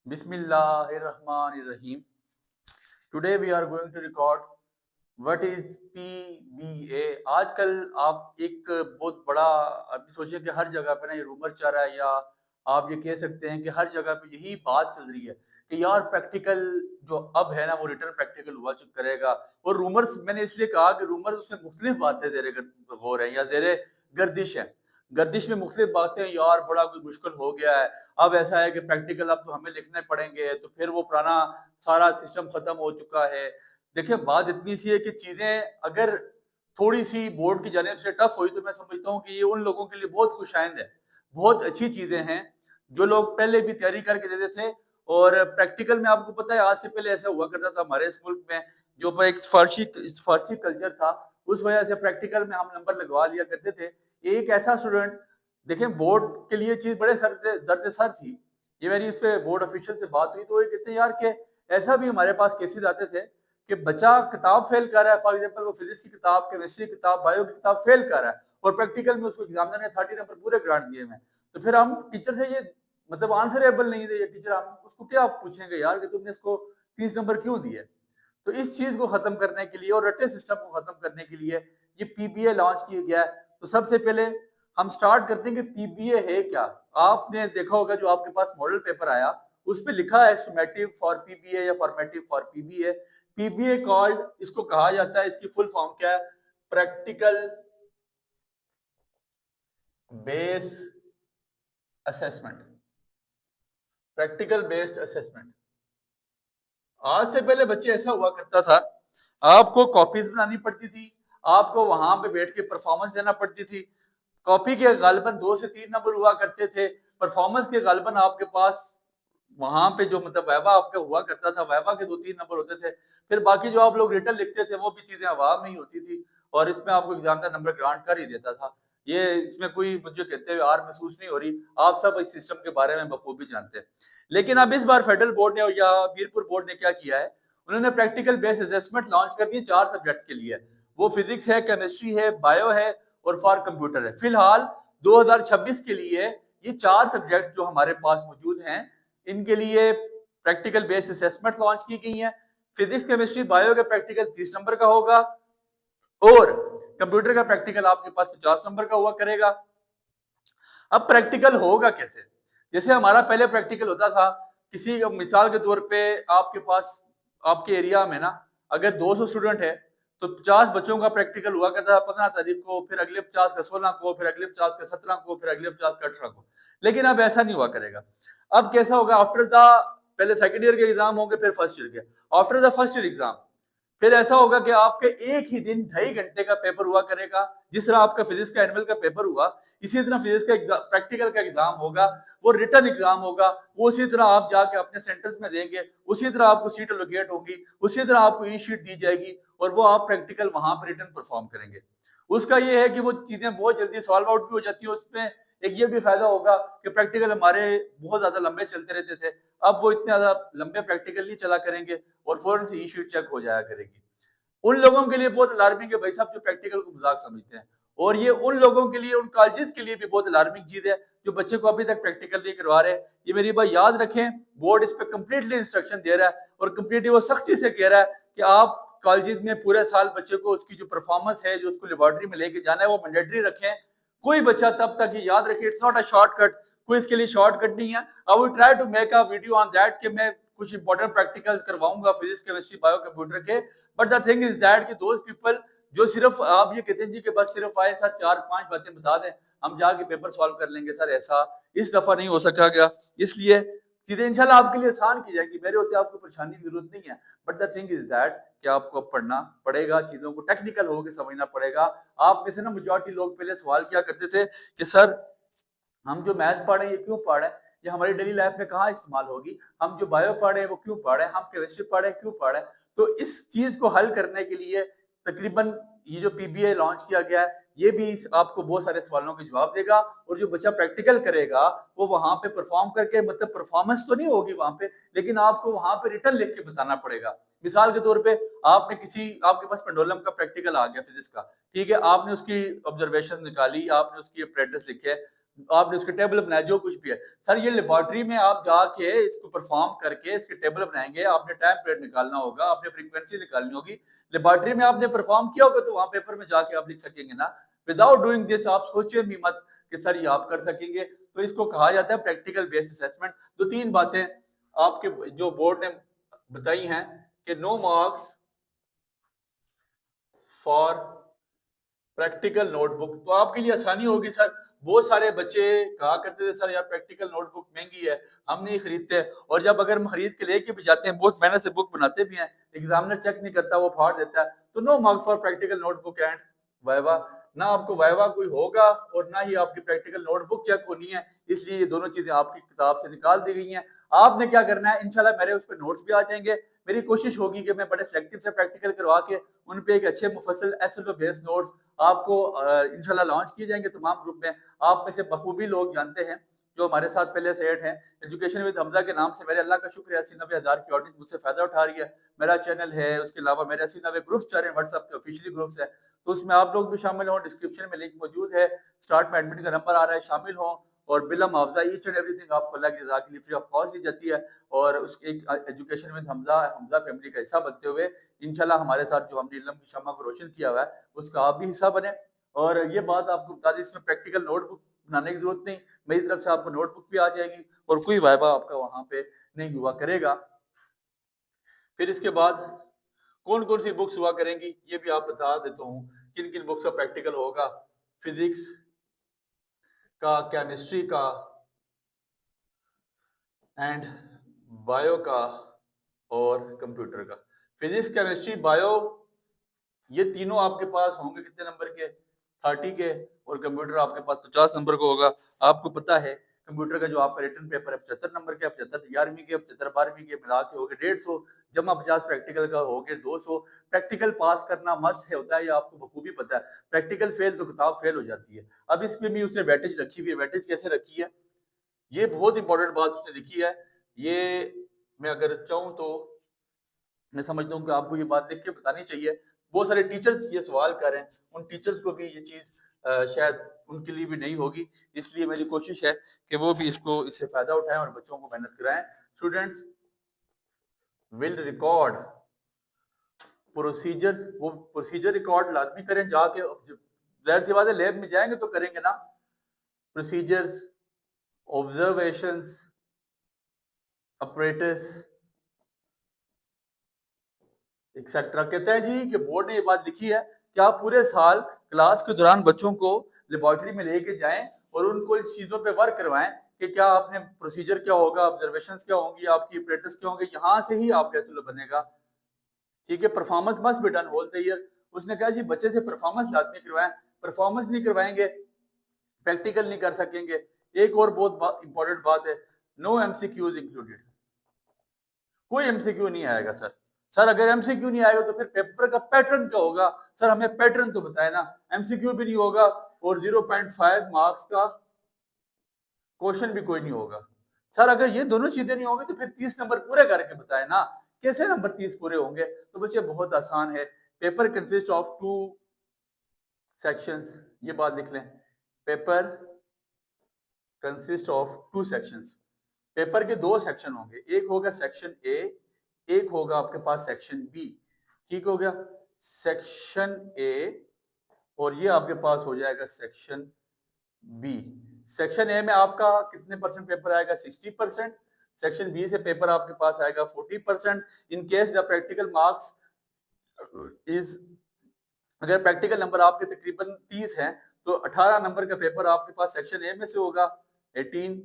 Bismillahirrahmanirrahim. Today we are going to record what is PBA. आजकल आप एक बहुत बड़ा अभी सोचिए कि हर जगह पे ना ये रूमर चल रहा है या आप ये कह सकते हैं कि हर जगह पे यही बात चल रही है कि यार प्रैक्टिकल जो अब है ना वो रिटर्न प्रैक्टिकल हुआ करेगा। और रूमर्स मैंने इसलिए कहा कि रूमर्स उसमें मुख्तलिफ बातें ज़ेरे हो रहे हैं या ज़ेरे गर्दिश है। गर्दिश में मुख्तलिफ बातें यार बड़ा कोई मुश्किल हो गया है। अब ऐसा है कि प्रैक्टिकल अब तो हमें लिखने पड़ेंगे तो फिर वो पुराना सारा सिस्टम खत्म हो चुका है। देखिए बात इतनी सी है कि चीजें अगर थोड़ी सी बोर्ड की जानिब से टफ हुई तो मैं समझता हूँ कि ये उन लोगों के लिए बहुत खुशाइंद है, बहुत अच्छी चीजें हैं जो लोग पहले भी तैयारी करके देते थे। और प्रैक्टिकल में आपको पता है आज से पहले ऐसा हुआ करता था हमारे इस मुल्क में, जो पर एक फारसी कल्चर था, उस वजह से प्रैक्टिकल में हम नंबर लगवा लिया करते थे। एक ऐसा स्टूडेंट, देखें बोर्ड के लिए चीज बड़े सर दर्द सर थी। ये मेरी उस पे बोर्ड ऑफिशियल से बात हुई तो ये कहते हैं यार कि ऐसा भी हमारे पास केसेस आते थे कि बच्चा किताब फेल कर रहा है, फॉर एग्जांपल वो फिजिक्स की किताब, केमिस्ट्री की किताब, बायो की किताब फेल कर रहा है और प्रैक्टिकल में उसको एग्जामिनर ने 30 नंबर पूरे ग्रांट दिए हुए हैं। तो फिर हम टीचर से ये मतलब आंसरेबल नहीं थे ये टीचर, हम उसको क्या पूछेंगे यार कि तुमने इसको 30 नंबर क्यों दिए। तो इस चीज को खत्म करने के लिए और रट्टे सिस्टम को खत्म करने के लिए ये पीबीए लॉन्च किया गया है। तो सबसे पहले हम स्टार्ट करते हैं कि पीबीए है क्या। आपने देखा होगा जो आपके पास मॉडल पेपर आया उस पे लिखा है सुमेटिव फॉर पीबीए या formative for PBA. PBA called इसको कहा जाता है, इसकी फुल फॉर्म क्या है, practical base assessment. Practical based assessment. आज से पहले बच्चे ऐसा हुआ करता था, आपको कॉपीज बनानी पड़ती थी, आपको वहां पे बैठ के परफॉर्मेंस देना पड़ती थी। कॉपी के गालिबन 2 से 3 नंबर हुआ करते थे, परफॉर्मेंस के गालिबन आपके पास वहां पे जो मतलब वाइवा आपका हुआ करता था, वाइवा के 2-3 नंबर होते थे। फिर बाकी जो आप लोग रिटर्न लिखते थे वो भी चीजें अवाम नहीं होती थी और इसमें आपको एग्जाम का नंबर ग्रांट कर ही देता था। ये इसमें कोई मुझे कहते हुए हार महसूस नहीं हो रही, आप सब इस सिस्टम के बारे में बखूबी जानते हैं। लेकिन अब इस बार फेडरल बोर्ड ने या मीरपुर बोर्ड ने क्या किया है, उन्होंने प्रैक्टिकल बेस्ड असेसमेंट लॉन्च कर दिए 4 सब्जेक्ट के लिए। वो फिजिक्स है, केमिस्ट्री है, बायो है और फॉर कंप्यूटर है। फिलहाल 2026 के लिए ये 4 सब्जेक्ट जो हमारे पास मौजूद हैं इनके लिए प्रैक्टिकल बेस्ड असेसमेंट लॉन्च की गई हैं। फिजिक्स केमिस्ट्री बायो का प्रैक्टिकल 30 नंबर का होगा और कंप्यूटर का प्रैक्टिकल आपके पास 50 नंबर का हुआ करेगा। अब प्रैक्टिकल होगा कैसे, जैसे हमारा पहले प्रैक्टिकल होता था, किसी मिसाल के तौर पे आपके पास आपके एरिया में ना अगर 200 स्टूडेंट है तो 50 बच्चों का प्रैक्टिकल हुआ करता था 15 तारीख को, फिर अगले 50 का 16 को, फिर अगले 50 का 17 को, फिर अगले 50 का 18 को। लेकिन अब ऐसा नहीं हुआ करेगा। अब कैसा होगा, आफ्टर द पहले सेकेंड ईयर के एग्जाम होंगे, फिर फर्स्ट ईयर के, after the first year exam फिर ऐसा होगा कि आपके एक ही दिन 2.5 घंटे का पेपर हुआ करेगा। जिस तरह आपका फिजिक्स का एनुअल का पेपर हुआ इसी तरह फिजिक्स का प्रैक्टिकल का एग्जाम होगा, वो रिटर्न एग्जाम होगा, वो उसी तरह आप जाके अपने सेंटर्स में देंगे, उसी तरह आपको सीट एलोकेट होगी, उसी तरह आपको ई शीट दी जाएगी और वो आप प्रैक्टिकल वहां पर रिटर्न परफॉर्म करेंगे। उसका ये है कि वो चीजें बहुत जल्दी सॉल्व आउट भी हो जाती है। उसमें एक ये भी फायदा होगा कि प्रैक्टिकल हमारे बहुत ज्यादा लंबे चलते रहते थे, अब वो इतने ज्यादा लंबे प्रैक्टिकल नहीं चला करेंगे और फौरन से ई शीट चेक हो जाया करेगी। उन लोगों के लिए बहुत अलार्मिंग है भाई साहब जो प्रैक्टिकल को मजाक समझते हैं, और ये उन लोगों के लिए, उन कॉलेजेस के लिए भी बहुत अलार्मिंग चीज है जो बच्चे को अभी तक प्रैक्टिकल नहीं करवा रहे। ये मेरी बात याद रखें, बोर्ड इस पर कंप्लीटली इंस्ट्रक्शन दे रहा है और कंप्लीटली वो सख्ती से कह रहा है कि आप कॉलेजेस में पूरे साल बच्चे को उसकी जो परफॉर्मेंस है जो उसको लेबोरेटरी में लेके जाना है वो मैंडेटरी रखें। कोई बच्चा तब तक ये याद रखे, इट्स नॉट अ शॉर्टकट, कोई इसके लिए शॉर्टकट नहीं है। I will try to make a video on that कि मैं कुछ इंपॉर्टेंट प्रैक्टिकल्स करवाऊंगा फिजिक्स केमिस्ट्री बायो कंप्यूटर के। But the thing is that कि दोज पीपल जो सिर्फ आप ये कहते हैं जी कि बस सिर्फ आए सर 4-5 बातें बता दें हम जाके पेपर सॉल्व कर लेंगे, सर ऐसा इस दफा नहीं हो सका गया। इसलिए चीजें इंशाल्लाह आपके लिए आसान की जाएगी, मेरे होते आपको परेशानी की जरूरत नहीं है। But the thing is that कि आपको पढ़ना पड़ेगा, चीजों को टेक्निकल होकर समझना पड़ेगा। आप में से ना मेजॉरिटी लोग पहले सवाल किया करते थे कि सर हम जो मैथ पढ़े ये क्यों पढ़े, ये हमारी डेली लाइफ में कहाँ इस्तेमाल होगी, हम जो बायो पढ़े वो क्यों पढ़े, हम केमिस्ट्री पढ़े क्यों पढ़े। तो इस चीज को हल करने के लिए तकरीबन ये जो पीबीए लॉन्च किया गया है ये भी आपको बहुत सारे सवालों के जवाब देगा और जो बच्चा प्रैक्टिकल करेगा वो वहां पे परफॉर्म करके, मतलब परफॉर्मेंस तो नहीं होगी वहां पे लेकिन आपको वहां पे रिटर्न लिख के बताना पड़ेगा। मिसाल के तौर पे आपने किसी, आपके पास पेंडुलम का प्रैक्टिकल आ गया फिजिक्स का, ठीक है, आपने उसकी ऑब्जर्वेशन निकाली, आपने उसकी अप्रेंटिस लिखे, आपने उसके टेबल बनाया, जो कुछ भी है सर, ये लेबोरेटरी में आप जाके इसको परफॉर्म करके इसके टेबल बनाएंगे, आपने टाइम पीरियड निकालना होगा, आपने फ्रीक्वेंसी निकालनी होगी, लेबोरेटरी में आपने परफॉर्म किया होगा तो वहां पेपर में जाके आप लिख सकेंगे ना। विदाउट डूइंग दिस आप सोचिए भी मत कि सर ये आप कर सकेंगे। तो इसको कहा जाता है प्रैक्टिकल बेस्ड असेसमेंट। तो 3 बातें आपके जो बोर्ड ने बताई हैं कि no marks for practical notebook. तो आपके लिए आसानी होगी सर। बहुत सारे बच्चे कहा करते थे सर यार प्रैक्टिकल नोटबुक महंगी है, हम नहीं खरीदते, और जब अगर हम खरीद के लेके भी जाते हैं, बहुत मेहनत से बुक बनाते भी हैं, एग्जामिनर चेक नहीं करता, वो फाड़ देता है। तो no marks for practical notebook and viva. ना आपको वाइवा कोई होगा और ना ही आपकी प्रैक्टिकल नोटबुक चेक होनी है, इसलिए ये दोनों चीजें आपकी किताब से निकाल दी गई हैं। आपने क्या करना है, इंशाल्लाह मेरे उस पर नोट्स भी आ जाएंगे। मेरी कोशिश होगी कि मैं बड़े सेलेक्टिव से प्रैक्टिकल करवा के उन पे एक अच्छे मुफस्सल एसएलओ बेस्ड नोट्स आपको इंशाल्लाह लॉन्च किए जाएंगे तमाम ग्रुप में। आप में से बखूबी लोग जानते हैं जो हमारे साथ पहले से ऐड हैं, एजुकेशन विद हमजा के नाम से मेरे अल्लाह का शुक्र है 80-90 हज़ार की ऑडियंस मुझसे फायदा उठा रही है। मेरा चैनल है, उसके अलावा मेरे 80-90 ग्रुप्स चल रहे हैं, व्हाट्सएप के ऑफिशियली ग्रुप्स है, तो उसमें आप लोग भी शामिल हो। डिस्क्रिप्शन में लिंक मौजूद है, स्टार्ट में एडमिट का नंबर आ रहा है, शामिल हो। और बिला मुआवजा ईच एंड एवरीथिंग आपको अल्लाह की रज़ा के लिए फ्री ऑफ कॉस्ट दी जाती है। और उस एक education with Hamza Hamza family का हिस्सा बनते हुए इंशाल्लाह हमारे साथ जो हमने इल्म की शम्मा को रोशन किया हुआ है उसका आप भी हिस्सा बने। और ये बात आपको बता दी, इसमें प्रैक्टिकल नोटबुक बनाने की जरूरत नहीं, मेरी तरफ से आपको नोटबुक भी आ जाएगी और कोई वाइवा आपका वहां पे नहीं हुआ करेगा। फिर इसके बाद कौन कौन सी बुक्स हुआ करेंगी ये भी आप बता देता हूँ, किन किन बुक्स का प्रैक्टिकल होगा। फिजिक्स का, केमिस्ट्री का एंड बायो का और कंप्यूटर का। फिजिक्स, केमिस्ट्री, बायो, ये तीनों आपके पास होंगे कितने नंबर के, 30 के। और कंप्यूटर आपके पास 50 नंबर का होगा। आपको पता है कंप्यूटर का जो आपका रिटर्न पेपर है 75 नंबर के, 75 11वीं के, 75 12वीं के मिला के हो गए 150, जमा 50 प्रैक्टिकल का हो गए 200। प्रैक्टिकल पास करना मस्ट है होता है, ये आपको बखूबी पता है। प्रैक्टिकल फेल तो किताब फेल हो जाती है। अब इसमें भी उसने वेटेज रखी हुई है। वेटेज कैसे रखी है, ये बहुत इंपॉर्टेंट बात उसने लिखी है। ये मैं अगर चाहूँ तो मैं समझता हूँ कि आपको ये बात लिख के बतानी चाहिए। बहुत सारे टीचर्स ये सवाल कर रहे हैं, उन टीचर्स को भी ये चीज शायद उनके लिए भी नहीं होगी, इसलिए मेरी कोशिश है कि वो भी इससे फायदा उठाएं और बच्चों को मेहनत कराएं। स्टूडेंट्स विल रिकॉर्ड प्रोसीजर्स, वो प्रोसीजर रिकॉर्ड लाजमी करें जाके, जाहिर सी बात है लैब में जाएंगे तो करेंगे ना। Procedures, observations, apparatus etcetera. कहते हैं जी कि बोर्ड ने ये बात लिखी है कि आप पूरे साल क्लास के दौरान बच्चों को लेबोरेटरी में लेके जाएं और उनको इन चीजों पे वर्क करवाएं कि क्या आपने प्रोसीजर क्या होगा, ऑब्जर्वेशंस क्या होंगी, आपकी प्रैक्टिस क्या होंगे, यहाँ से ही आपका एसएलओ बनेगा। ठीक है, performance must be done whole the year. उसने कहा जी बच्चे से परफॉर्मेंस लाजमी करवाएं, परफॉर्मेंस नहीं करवाएंगे प्रैक्टिकल नहीं कर सकेंगे। एक और बहुत इंपॉर्टेंट बात है, नो एमसीक्यूज इंक्लूडेड। कोई एमसीक्यू नहीं आएगा सर। सर अगर एमसीक्यू नहीं आएगा तो फिर पेपर का पैटर्न क्या होगा, सर हमें पैटर्न तो बताए ना। एमसीक्यू भी नहीं होगा और 0.5 मार्क्स का क्वेश्चन भी कोई नहीं होगा। सर अगर ये दोनों चीजें नहीं होंगी तो फिर 30 नंबर पूरे करके बताए ना, कैसे नंबर 30 पूरे होंगे। तो बच्चे बहुत आसान है। पेपर कंसिस्ट ऑफ 2 सेक्शंस, ये बात लिख लें, paper consist of 2 sections. Paper के 2 सेक्शन होंगे, एक होगा सेक्शन ए, एक होगा आपके पास सेक्शन बी। ठीक हो गया, सेक्शन ए और ये आपके पास हो जाएगा सेक्शन बी। सेक्शन ए में आपका कितने परसेंट पेपर आएगा, 60%। सेक्शन बी से पेपर आपके पास आएगा 40%। In case the practical marks is, अगर प्रैक्टिकल नंबर आपके तकरीबन 30 हैं तो 18 नंबर का पेपर आपके पास सेक्शन ए में से होगा 18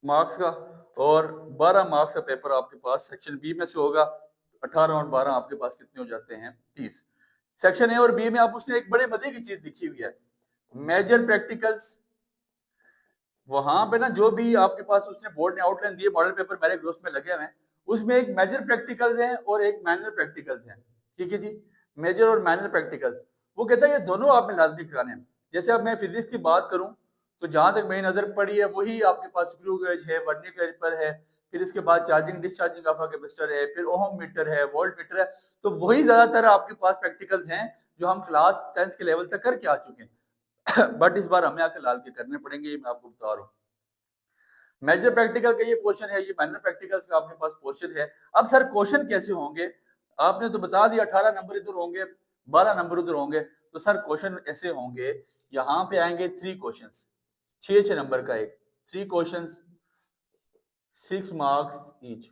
मार्क्स का, और 12 मार्क्स का पेपर आपके पास सेक्शन बी में से होगा। 18 और 12 आपके पास कितने हो जाते हैं, 30। सेक्शन ए और बी में आप उसने एक बड़े मजे की चीज लिखी हुई है, मेजर प्रैक्टिकल्स। वहां पे ना जो भी आपके पास उसने बोर्ड ने आउटलाइन दिए, मॉडल पेपर मेरे ग्रुप्स में लगे हुए हैं, उसमें एक मेजर प्रैक्टिकल्स हैं और एक मैनुअल प्रैक्टिकल्स हैं। ठीक है जी, मेजर और मैनुअल प्रैक्टिकल्स, वो कहता है ये दोनों आपने लाजमी कराने हैं। जैसे अब मैं फिजिक्स की बात करूं तो जहां तक मेरी नजर पड़ी है वही आपके पास स्क्रू गेज है, वर्नियर कैलिपर है, फिर इसके बाद चार्जिंग डिस्चार्जिंग ऑफ कैपेसिटर है, फिर ओहम मीटर है, वोल्ट मीटर है। तो वही ज्यादातर आपके पास प्रैक्टिकल्स हैं जो हम क्लास 10th के लेवल तक करके आ चुके हैं। बट इस बार हमें आके लाल के करने पड़ेंगे, ये मैं आपको बता रहा हूँ। मेजर प्रैक्टिकल का ये क्वेश्चन है, ये माइनर प्रैक्टिकल्स का आपके पास क्वेश्चन है। अब सर क्वेश्चन कैसे होंगे? आपने तो बता दिया 18 नंबर इधर होंगे, 12 नंबर उधर होंगे। तो सर क्वेश्चन ऐसे होंगे, यहाँ पे आएंगे 3 क्वेश्चंस, 6 नंबर का एक, 3 क्वेश्चंस, 6 मार्क्स ईच।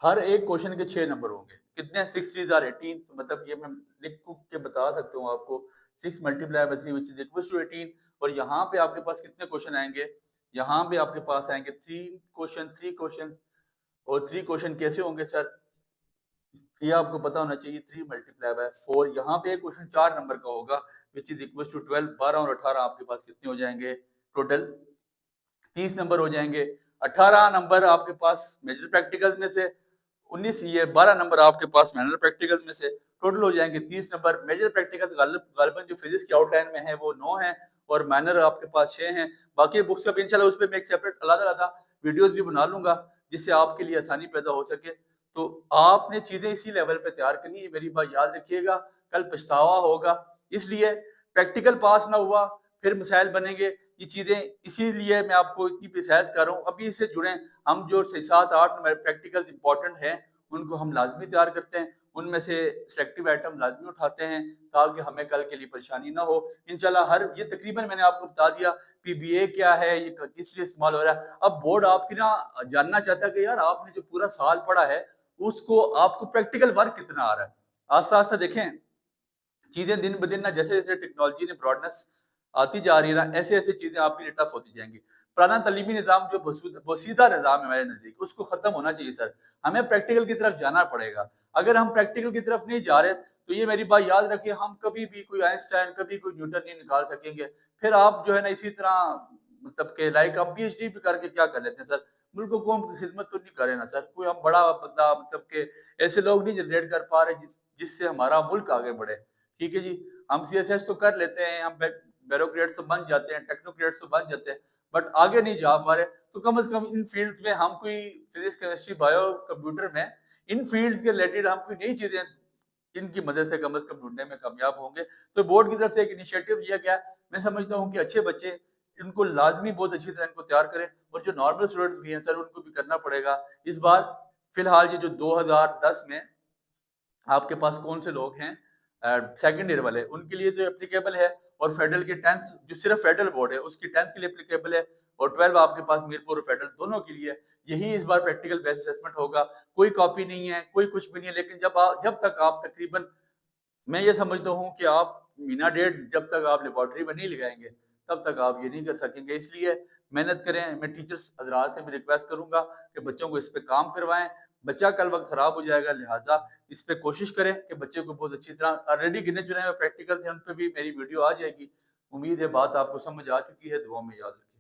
हर एक क्वेश्चन के 6 नंबर होंगे। कितने? 6 3 आर 18। तो मतलब ये मैं लिख के बता सकता हूँ आपको, 6 multiply by 3 which is equal to 18। और यहाँ पे आपके पास कितने क्वेश्चन आएंगे? यहाँ पे आपके पास आएंगे 3 क्वेश्चन। और 3 क्वेश्चन कैसे होंगे सर? ये आपको पता होना चाहिए, 3 मल्टीप्लाई बाय 4। यहाँ पे एक क्वेश्चन 4 नंबर का होगा विच इज इक्वल टू 12। 12 और 18 आपके पास कितने हो जाएंगे? टोटल 30 नंबर हो जाएंगे। 18 नंबर आपके पास मेजर प्रैक्टिकल्स में से, 19 ये 12 नंबर आपके पास माइनर प्रैक्टिकल्स में से, टोटल हो जाएंगे 30 नंबर। मेजर प्रैक्टिकल्स गालिबन जो फिजिक्स के आउटलाइन में है वो 9 है और माइनर आपके पास 6 हैं। बाकी बुक्स का इंशाल्लाह उस पर मैं एक सेपरेट अलग-अलग वीडियोस भी बना लूंगा जिससे आपके लिए आसानी पैदा हो सके। तो आपने चीजें इसी लेवल पे तैयार करनी है, मेरी बात याद रखिएगा, कल पछतावा होगा। इसलिए प्रैक्टिकल पास ना हुआ फिर मसाइल बनेंगे, ये चीजें इसीलिए मैं आपको इतनी प्रिसाइज कर रहा हूँ। अभी इससे जुड़े हम जो 6 7 8 प्रैक्टिकल्स इंपॉर्टेंट हैं उनको हम लाजमी तैयार करते हैं, उनमें से सिलेक्टिव आइटम लाजमी उठाते हैं ताकि हमें कल के लिए परेशानी ना हो। इंशाल्लाह हर ये तकरीबन मैंने आपको बता दिया पीबीए क्या है, ये किस लिए इस्तेमाल हो रहा है। अब बोर्ड आपकी ना जानना चाहता है कि यार आपने जो पूरा साल पढ़ा है उसको आपको प्रैक्टिकल वर्क कितना आ रहा है। आस्ता आस्ता देखें चीजें दिन ब दिन ना, जैसे जैसे टेक्नोलॉजी ने ब्रॉडनेस आती जा रही है ना, ऐसे ऐसे चीजें आपके लिए टफ होती जाएंगी। पुराना तलीमी निजाम जो बसीदा निजाम है हमारे नजदीक, उसको खत्म होना चाहिए सर। हमें प्रैक्टिकल की तरफ जाना पड़ेगा। अगर हम प्रैक्टिकल की तरफ नहीं जा रहे तो ये मेरी बात याद रखिए, हम कभी भी कोई आइंस्टाइन कभी कोई न्यूटन नहीं निकाल सकेंगे। फिर आप जो है ना इसी तरह मतलब के लाइक आप पीएचडी भी करके क्या कर लेते हैं सर? मुल्क को कौम की खिदमत तो नहीं करे ना सर। कोई हम बड़ा बंदा मतलब के ऐसे लोग नहीं जनरेट कर पा रहे जिससे हमारा मुल्क आगे बढ़े। ठीक है जी, हम सीएसएस तो कर लेते हैं, हम ब्यूरोक्रेट्स तो बन जाते हैं, टेक्नोक्रेट्स तो बन जाते हैं, बट आगे नहीं जा पा रहे। तो कम से कम इन फील्ड्स में हम कोई फिजिक्स केमिस्ट्री बायो कंप्यूटर में इन फील्ड्स के रिलेटेड हम कोई नई चीजें इनकी मदद से कम ढूंढने में कामयाब होंगे। तो बोर्ड की तरफ से एक इनिशिएटिव लिया गया। मैं समझता हूँ कि अच्छे बच्चे इनको लाजमी बहुत अच्छी तरह इनको तैयार करें, और जो नॉर्मल स्टूडेंट्स भी हैं सर उनको भी करना पड़ेगा इस बार। फिलहाल ये जो 2010 में आपके पास कौन से लोग हैं सेकंड ईयर वाले, उनके लिए तो एप्लीकेबल है। और फेडरल के 10th जो सिर्फ फेडरल बोर्ड है उसकी 10th के लिए एप्लीकेबल है। और 12 आपके पास मीरपुर और फेडरल दोनों के लिए यही इस बार प्रैक्टिकल बेस्ड असेसमेंट होगा। कोई कॉपी नहीं है, कोई कुछ भी नहीं है, लेकिन जब तक आप तकरीबन, मैं ये समझता हूँ कि आप मीना डेट जब तक आप लेबोरेटरी में नहीं लगाएंगे तब तक आप ये नहीं कर सकेंगे। इसलिए मेहनत करें। मैं टीचर्स हजरात से भी रिक्वेस्ट करूंगा कि बच्चों को इस पे काम करवाएं। बच्चा कल वक्त खराब हो जाएगा, लिहाजा इस पे कोशिश करें कि बच्चे को बहुत अच्छी तरह ऑलरेडी गिने चुने हुए प्रैक्टिकल थे उन पे भी मेरी वीडियो आ जाएगी। उम्मीद है बात आपको समझ आ चुकी है। दुआ में याद रखें।